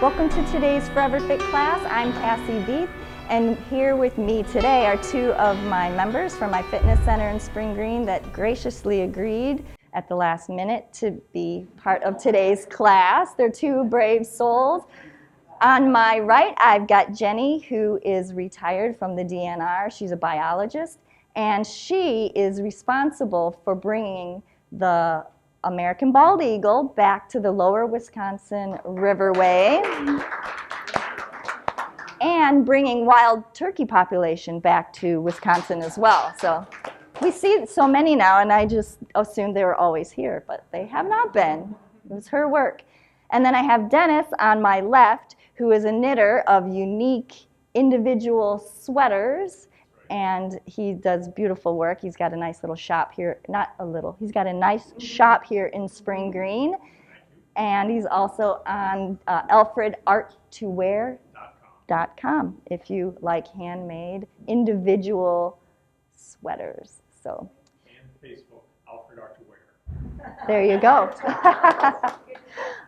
Welcome to today's Forever Fit class. I'm Cassie Veith, and here with me today are two of my members from my fitness center in Spring Green that graciously agreed at the last minute to be part of today's class. They're two brave souls. On my right, I've got Jenny, who is retired from the DNR. She's a biologist, and she is responsible for bringing the American bald eagle back to the lower Wisconsin Riverway and bringing wild turkey population back to Wisconsin as well. So we see so many now, and I just assumed they were always here, but they have not been. It was her work. And then I have Dennis on my left, who is a knitter of unique individual sweaters, and he does beautiful work. He's got a nice little shop here, not a little, he's got a nice shop here in Spring Green, and he's also on alfredarttowear.com if you like handmade individual sweaters. So. And Facebook, Alfred Art to Wear. There you go.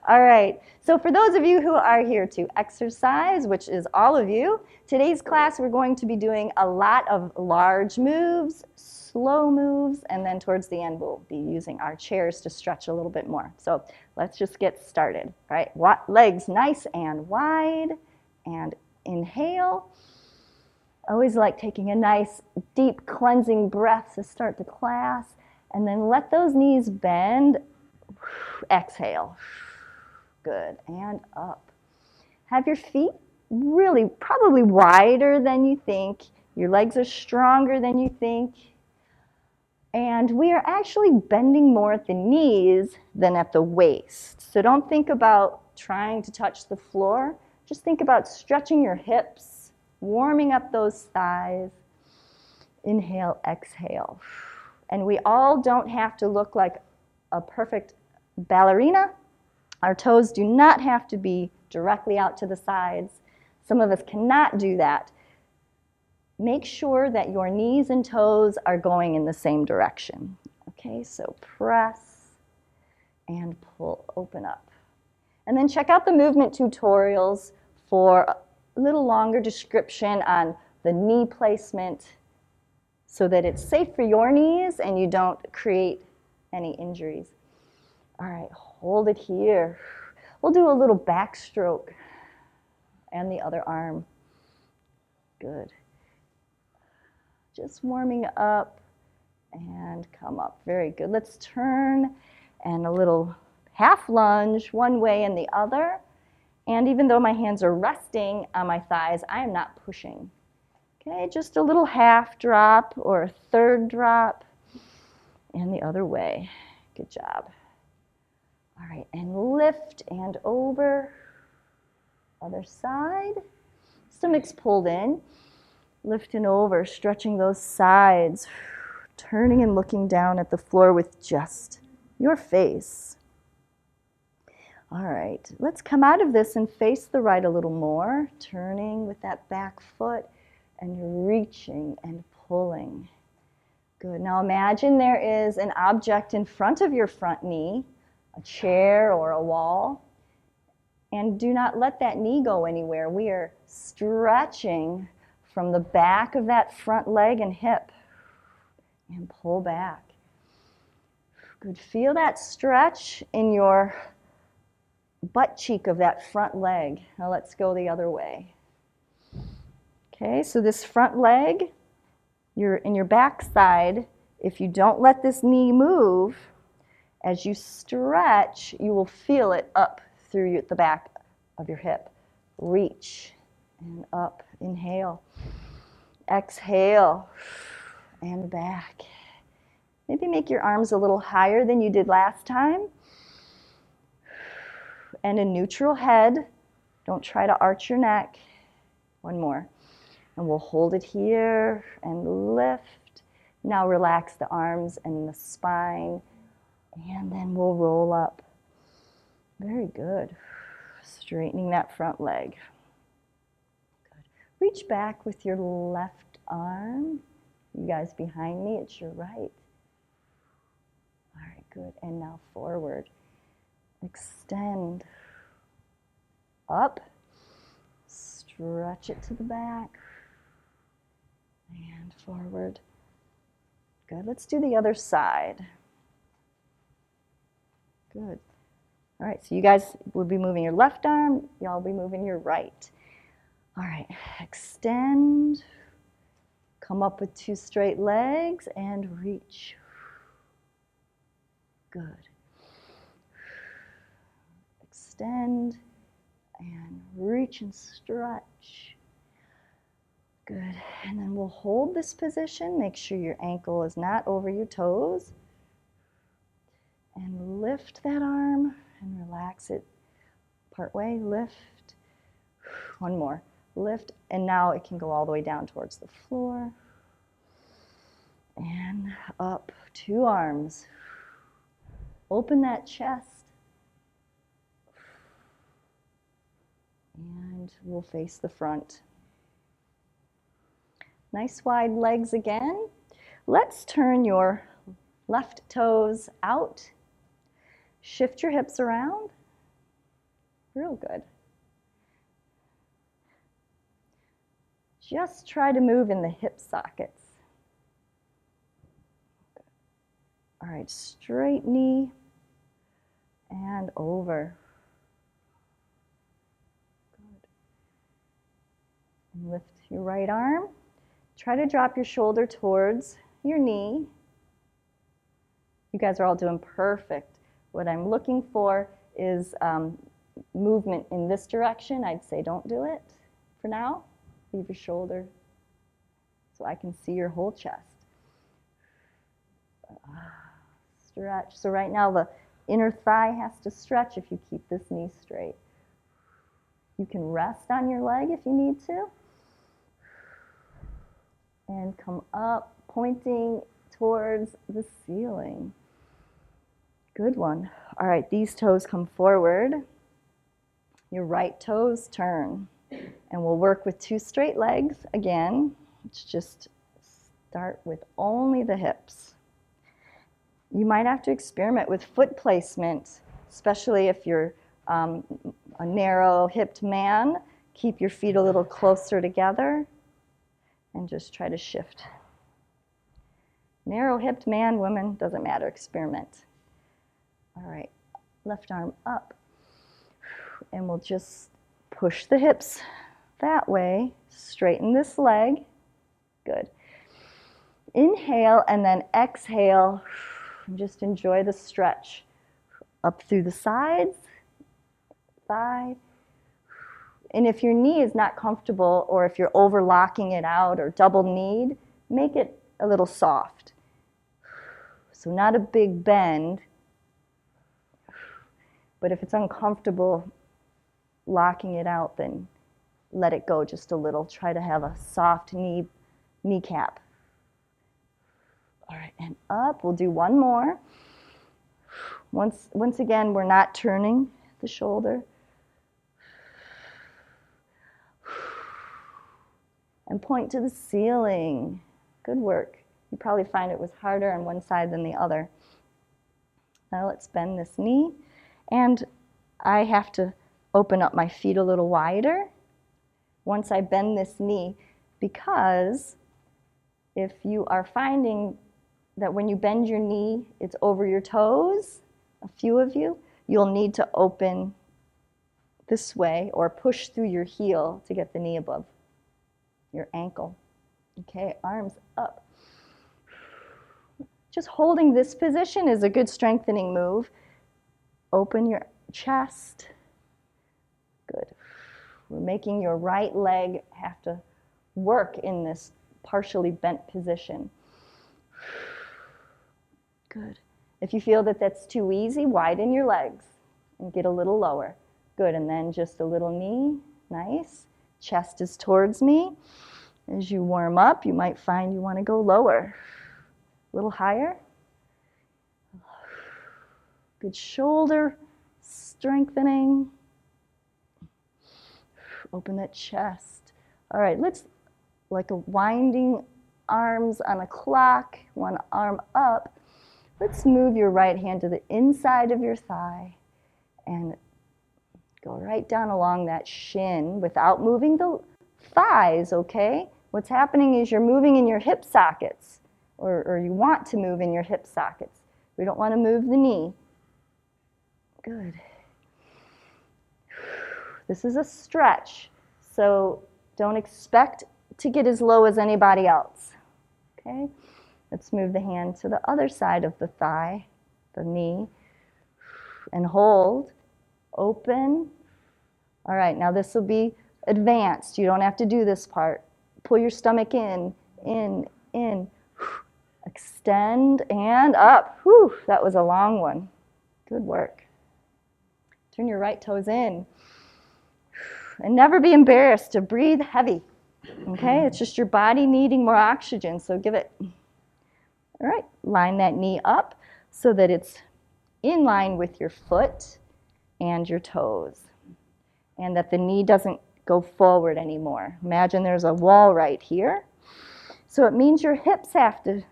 All right, so for those of you who are here to exercise, which is all of you, today's class we're going to be doing a lot of large moves, slow moves, and then towards the end we'll be using our chairs to stretch a little bit more. So let's just get started. All right, legs nice and wide, and inhale. Always like taking a nice deep cleansing breath to start the class, and then let those knees bend. Exhale. Good, and up. Have your feet really probably wider than you think. Your legs are stronger than you think. And we are actually bending more at the knees than at the waist. So don't think about trying to touch the floor. Just think about stretching your hips, warming up those thighs. Inhale, exhale. And we all don't have to look like a perfect ballerina. Our toes do not have to be directly out to the sides. Some of us cannot do that. Make sure that your knees and toes are going in the same direction. Okay, so press and pull, open up. And then check out the movement tutorials for a little longer description on the knee placement so that it's safe for your knees and you don't create any injuries. All right, hold it here. We'll do a little backstroke and the other arm. Good. Just warming up and come up. Very good. Let's turn and a little half lunge one way and the other. And even though my hands are resting on my thighs, I am not pushing. Okay, just a little half drop or a third drop and the other way. Good job. All right, and lift and over. Other side. Stomach's pulled in. Lift and over, stretching those sides. Turning and looking down at the floor with just your face. All right, let's come out of this and face the right a little more. Turning with that back foot and reaching and pulling. Good. Now imagine there is an object in front of your front knee, a chair or a wall, and do not let that knee go anywhere. We are stretching from the back of that front leg and hip and pull back. Good. Feel that stretch in your butt cheek of that front leg. Now let's go the other way. Okay, so this front leg, you're in your back side. If you don't let this knee move, as you stretch, you will feel it up through the back of your hip. Reach and up. Inhale. Exhale. And back. Maybe make your arms a little higher than you did last time. And a neutral head. Don't try to arch your neck. One more. And we'll hold it here and lift. Now relax the arms and the spine. And then we'll roll up. Very good. Straightening that front leg. Good. Reach back with your left arm. You guys behind me, it's your right. All right, good. And now forward. Extend. up, stretch it to the back, and forward. Good. Let's do the other side. Good. All right, so you guys will be moving your left arm, y'all will be moving your right. All right, extend, come up with 2 straight legs, and reach. Good. Extend, and reach and stretch. Good, and then we'll hold this position. Make sure your ankle is not over your toes. And lift that arm and relax it part way. Lift. One more. Lift, and now it can go all the way down towards the floor. And up, 2 arms. Open that chest. And we'll face the front. Nice wide legs again. Let's turn your left toes out. Shift your hips around. Real good. Just try to move in the hip sockets. All right, straight knee and over. Good. And lift your right arm. Try to drop your shoulder towards your knee. You guys are all doing perfect. What I'm looking for is movement in this direction. I'd say don't do it for now. Leave your shoulder so I can see your whole chest. Stretch. So right now the inner thigh has to stretch if you keep this knee straight. You can rest on your leg if you need to. And come up, pointing towards the ceiling. Good one. All right, these toes come forward. Your right toes turn. And we'll work with 2 straight legs again. Let's just start with only the hips. You might have to experiment with foot placement, especially if you're a narrow-hipped man. Keep your feet a little closer together and just try to shift. Narrow-hipped man, woman, doesn't matter, experiment. All right, left arm up. And we'll just push the hips that way, straighten this leg. Good. Inhale and then exhale. Just enjoy the stretch. Up through the sides, thigh. And if your knee is not comfortable, or if you're overlocking it out or double-kneed, make it a little soft. So not a big bend, but if it's uncomfortable locking it out, then let it go just a little. Try to have a soft kneecap. All right, and up. We'll do one more. Once again, we're not turning the shoulder. And point to the ceiling. Good work. You probably find it was harder on one side than the other. Now let's bend this knee. And I have to open up my feet a little wider once I bend this knee, because if you are finding that when you bend your knee, it's over your toes, a few of you, you'll need to open this way or push through your heel to get the knee above your ankle. Okay, arms up. Just holding this position is a good strengthening move. Open your chest. Good. We're making your right leg have to work in this partially bent position. Good. If you feel that that's too easy, widen your legs and get a little lower. Good, and then just a little knee. Nice. Chest is towards me. As you warm up, you might find you want to go lower. A little higher. Good shoulder strengthening. Open that chest. All right, let's, like a winding arms on a clock, one arm up. Let's move your right hand to the inside of your thigh and Go right down along that shin without moving the thighs, okay? What's happening is you're moving in your hip sockets, or you want to move in your hip sockets. We don't want to move the knee. Good. This is a stretch, so don't expect to get as low as anybody else, okay? Let's move the hand to the other side of the thigh, the knee, and hold. Open. All right, now this will be advanced. You don't have to do this part. Pull your stomach in, in. Extend and up. Whew, that was a long one. Good work. Turn your right toes in. And never be embarrassed to breathe heavy. Okay, it's just your body needing more oxygen, so give it. All right, line that knee up so that it's in line with your foot and your toes, and that the knee doesn't go forward anymore. Imagine there's a wall right here. So it means your hips have to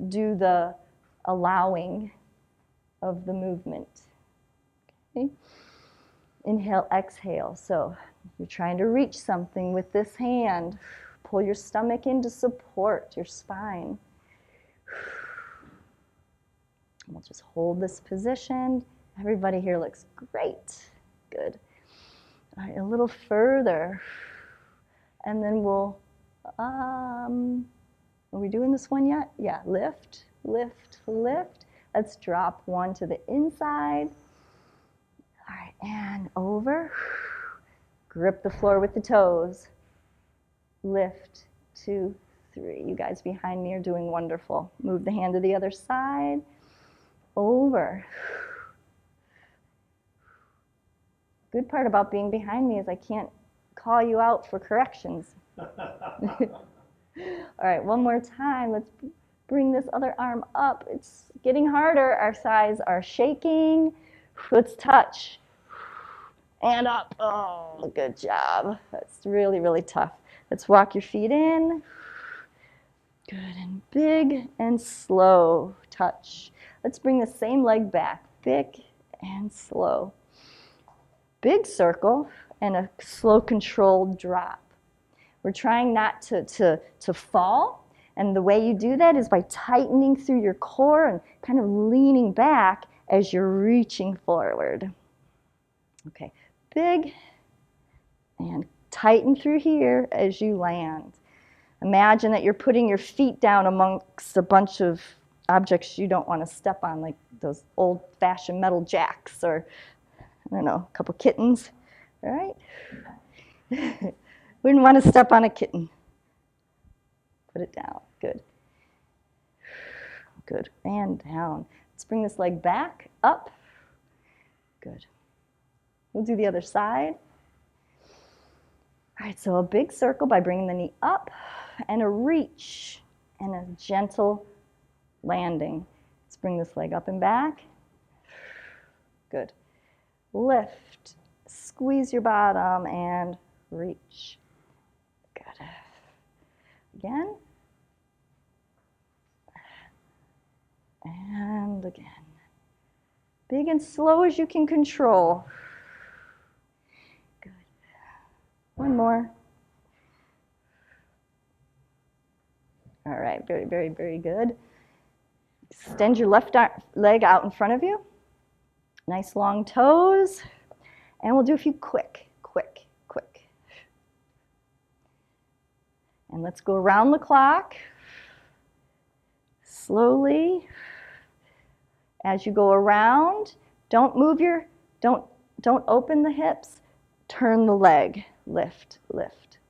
do the allowing of the movement. Okay? Inhale, exhale. So you're trying to reach something with this hand. Pull your stomach in to support your spine. We'll just hold this position. Everybody here looks great. Good. All right, a little further. And then we'll, are we doing this one yet? Yeah, lift, lift, lift. Let's drop one to the inside. All right, and over. Grip the floor with the toes. Lift, 2, 3. You guys behind me are doing wonderful. Move the hand to the other side. Over. Good part about being behind me is I can't call you out for corrections. All right, one more time. Let's bring this other arm up. It's getting harder. Our thighs are shaking. Let's touch. And up. Oh, good job. That's really, really tough. Let's walk your feet in. Good, and big and slow touch. Let's bring the same leg back. Big and slow. Big circle and a slow controlled drop. We're trying not to fall, and the way you do that is by tightening through your core and kind of leaning back as you're reaching forward. Okay, big and tighten through here as you land. Imagine that you're putting your feet down amongst a bunch of objects you don't want to step on, like those old-fashioned metal jacks or, I don't know, a couple kittens, all right? Wouldn't want to step on a kitten. Put it down. Good. Good. And down. Let's bring this leg back, up. Good. We'll do the other side. All right, so a big circle by bringing the knee up, and a reach, and a gentle landing. Let's bring this leg up and back. Good. Lift. Squeeze your bottom and reach. Good. Again. And again. Big and slow as you can control. Good. One more. All right, very, very, very good. Extend your left leg out in front of you. Nice long toes. And we'll do a few quick. And let's go around the clock. Slowly. As you go around, don't move don't open the hips. Turn the leg. Lift,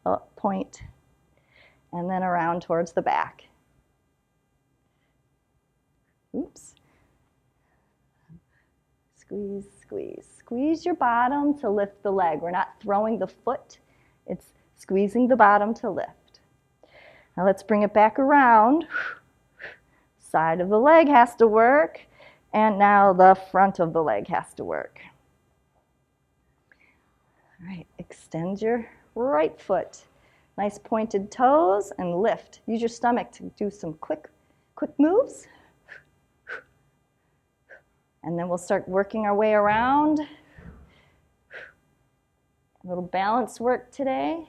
up, point. And then around towards the back. Oops. Squeeze, squeeze. Squeeze your bottom to lift the leg. We're not throwing the foot. It's squeezing the bottom to lift. Now let's bring it back around. Side of the leg has to work. And now the front of the leg has to work. All right, extend your right foot. Nice pointed toes and lift. Use your stomach to do some quick moves. And then we'll start working our way around. A little balance work today.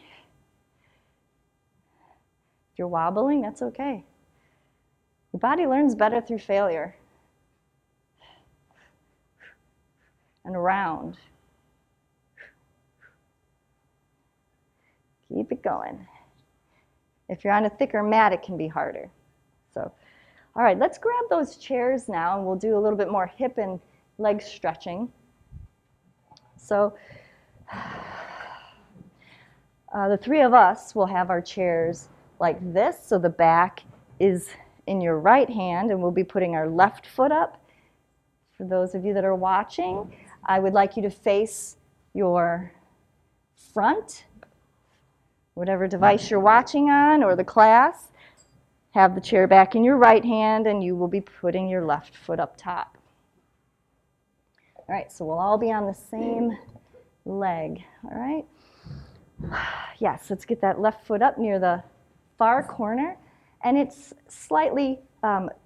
If you're wobbling, that's okay. Your body learns better through failure. And around. Keep it going. If you're on a thicker mat, it can be harder. So, all right, let's grab those chairs now, and we'll do a little bit more hip and leg stretching. So, the three of us will have our chairs like this, so the back is in your right hand, and we'll be putting our left foot up. For those of you that are watching, I would like you to face your front, whatever device you're watching on, or the class. Have the chair back in your right hand, and you will be putting your left foot up top. All right, so we'll all be on the same leg, all right? Yes, let's get that left foot up near the far corner, and it's slightly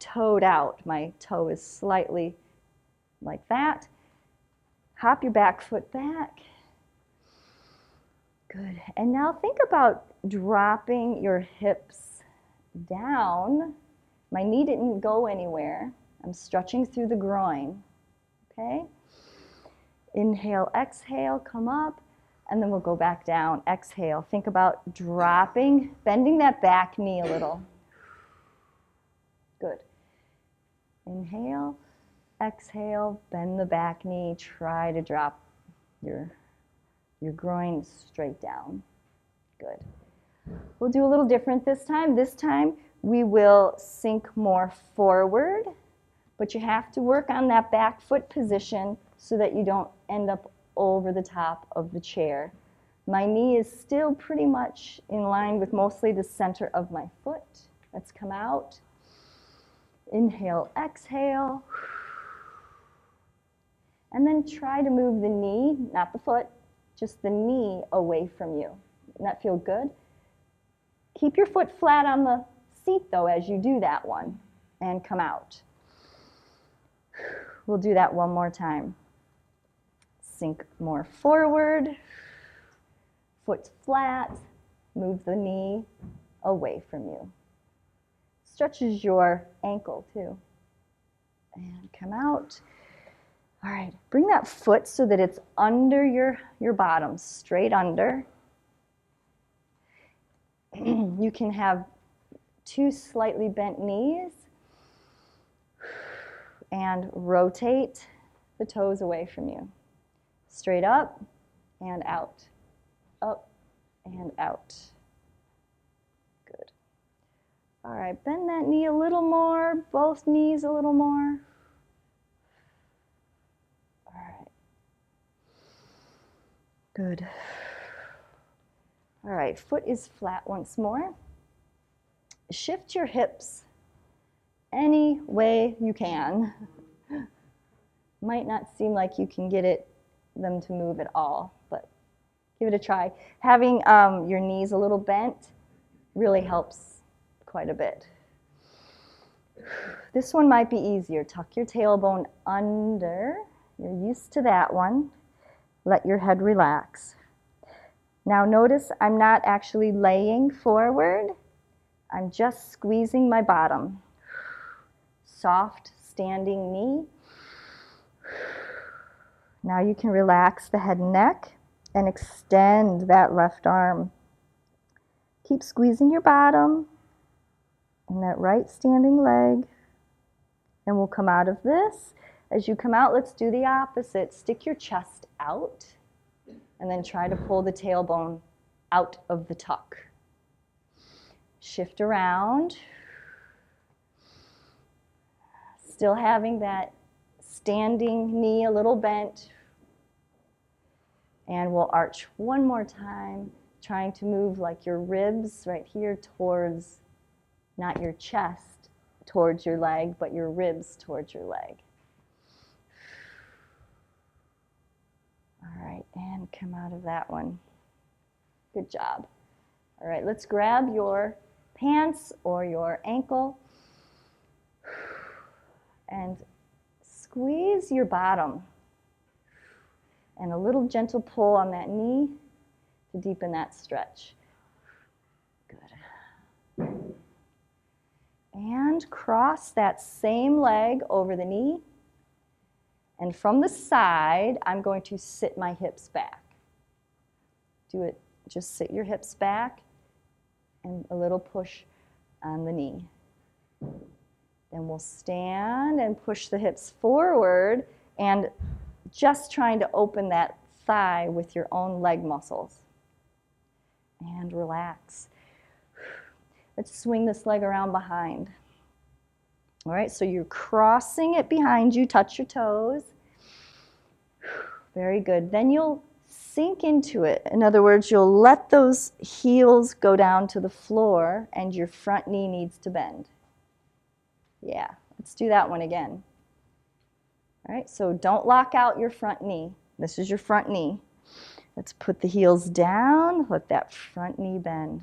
toed out. My toe is slightly like that. Hop your back foot back. Good. And now think about dropping your hips down. My knee didn't go anywhere. I'm stretching through the groin. Okay? Inhale, exhale, come up, and then we'll go back down. Exhale. Think about dropping, bending that back knee a little. Good. Inhale, exhale, bend the back knee. Try to drop your groin straight down. Good. We'll do a little different this time. This time we will sink more forward, but you have to work on that back foot position so that you don't end up over the top of the chair. My knee is still pretty much in line with mostly the center of my foot. Let's come out. Inhale, exhale. And then try to move the knee, not the foot, just the knee away from you. Doesn't that feel good? Keep your foot flat on the seat, though, as you do that one, and come out. We'll do that one more time. Sink more forward, foot flat, move the knee away from you. Stretches your ankle, too. And come out. All right, bring that foot so that it's under your bottom, straight under. You can have two slightly bent knees and rotate the toes away from you. Straight up and out, up and out. Good. All right, bend that knee a little more, both knees a little more. All right. Good. All right, foot is flat once more. Shift your hips any way you can. Might not seem like you can get them to move at all, but give it a try. Having your knees a little bent really helps quite a bit. This one might be easier. Tuck your tailbone under. You're used to that one. Let your head relax. Now notice I'm not actually laying forward. I'm just squeezing my bottom. Soft standing knee. Now you can relax the head and neck and extend that left arm. Keep squeezing your bottom and that right standing leg. And we'll come out of this. As you come out, let's do the opposite. Stick your chest out and then try to pull the tailbone out of the tuck. Shift around. Still having that standing knee a little bent. And we'll arch one more time, trying to move like your ribs right here towards, not your chest towards your leg, but your ribs towards your leg. All right, and come out of that one. Good job. All right, let's grab your pants or your ankle and squeeze your bottom. And a little gentle pull on that knee to deepen that stretch. Good. And cross that same leg over the knee. And from the side, I'm going to sit my hips back. Do it, just sit your hips back and a little push on the knee. Then we'll stand and push the hips forward and just trying to open that thigh with your own leg muscles. And relax. Let's swing this leg around behind. All right, so you're crossing it behind you, touch your toes. Very good. Then you'll sink into it. In other words, you'll let those heels go down to the floor and your front knee needs to bend. Yeah, let's do that one again. All right, so don't lock out your front knee. This is your front knee. Let's put the heels down, let that front knee bend.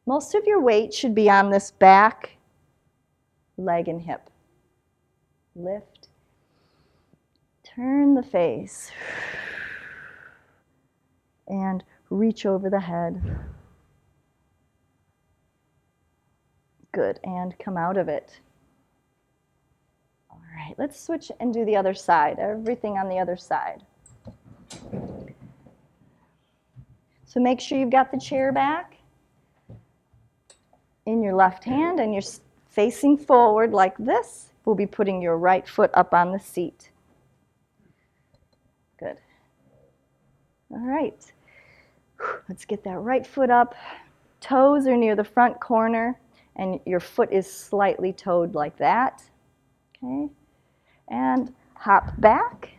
Most of your weight should be on this back leg and hip. Lift. Turn the face. And reach over the head. Good, and come out of it. All right, let's switch and do the other side. Everything on the other side. So make sure you've got the chair back in your left hand and you're facing forward like this. We'll be putting your right foot up on the seat. Good. All right. Let's get that right foot up. Toes are near the front corner and your foot is slightly toed like that. Okay. And hop back.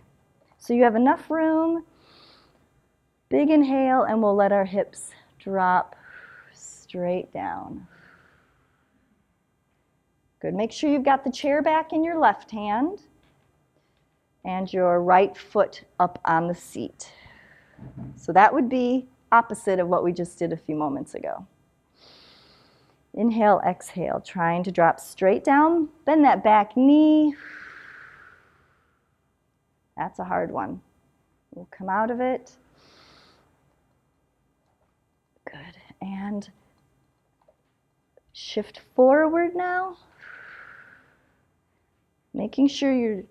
So you have enough room. Big inhale, and we'll let our hips drop straight down. Good. Make sure you've got the chair back in your left hand and your right foot up on the seat. So that would be opposite of what we just did a few moments ago. Inhale, exhale, trying to drop straight down. Bend that back knee. That's a hard one. We'll come out of it. Good. And shift forward now. Making sure your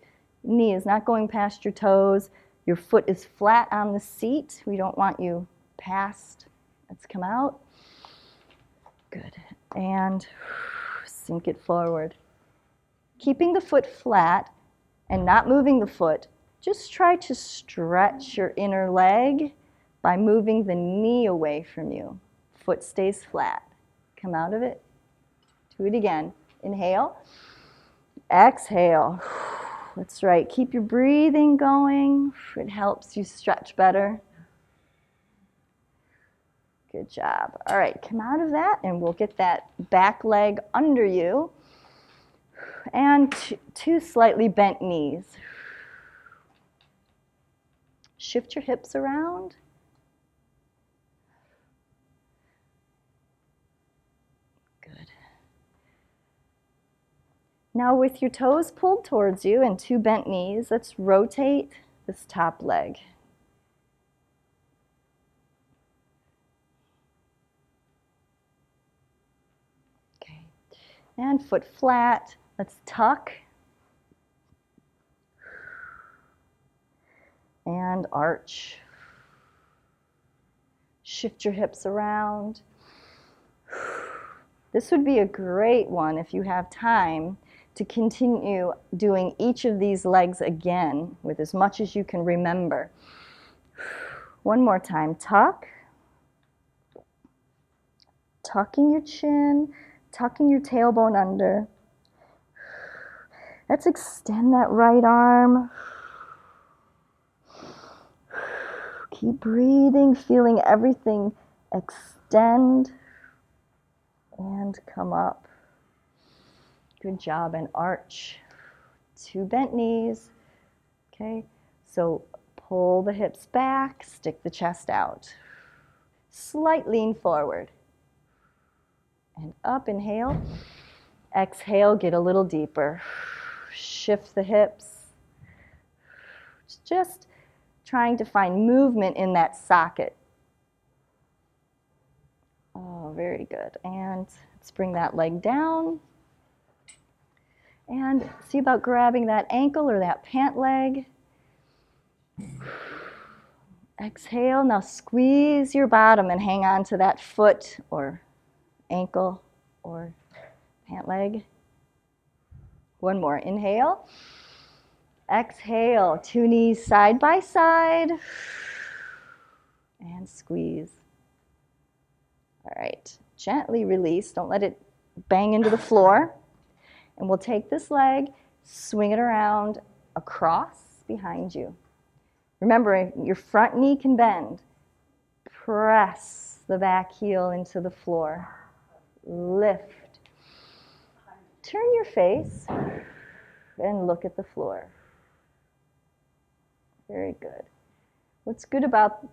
knee is not going past your toes. Your foot is flat on the seat. We don't want you past. Let's come out. Good. And sink it forward. Keeping the foot flat and not moving the foot, just try to stretch your inner leg by moving the knee away from you. Foot stays flat. Come out of it. Do it again. Inhale. Exhale. That's right. Keep your breathing going. It helps you stretch better. Good job. All right, come out of that and we'll get that back leg under you. And two slightly bent knees. Shift your hips around. Good. Now with your toes pulled towards you and two bent knees, let's rotate this top leg. Okay. And foot flat. Let's tuck. And arch. Shift your hips around. This would be a great one if you have time to continue doing each of these legs again with as much as you can remember. One more time. Tuck. Tucking your chin, tucking your tailbone under. Let's extend that right arm. Keep breathing, feeling everything extend and come up. Good job, and arch. Two bent knees. Okay, so pull the hips back, stick the chest out. Slight lean forward. And up, inhale. Exhale, get a little deeper. Shift the hips. Just trying to find movement in that socket. Oh, very good. And let's bring that leg down. And see about grabbing that ankle or that pant leg. Exhale. Now squeeze your bottom and hang on to that foot or ankle or pant leg. One more. Inhale. Exhale. Two knees side by side. And squeeze. All right. Gently release. Don't let it bang into the floor. And we'll take this leg, swing it around across behind you. Remember, your front knee can bend. Press the back heel into the floor. Lift. Turn your face and look at the floor. Very good. What's good about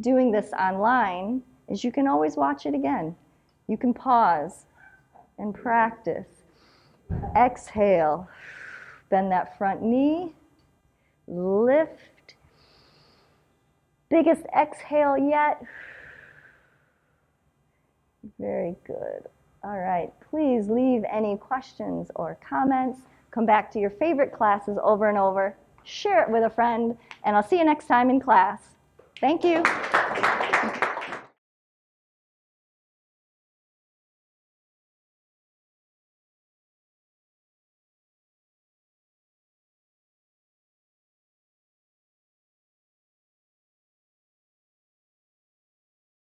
doing this online is you can always watch it again. You can pause and practice. Exhale. Bend that front knee. Lift. Biggest exhale yet. Very good. All right. Please leave any questions or comments. Come back to your favorite classes over and over. Share it with a friend. And I'll see you next time in class. Thank you.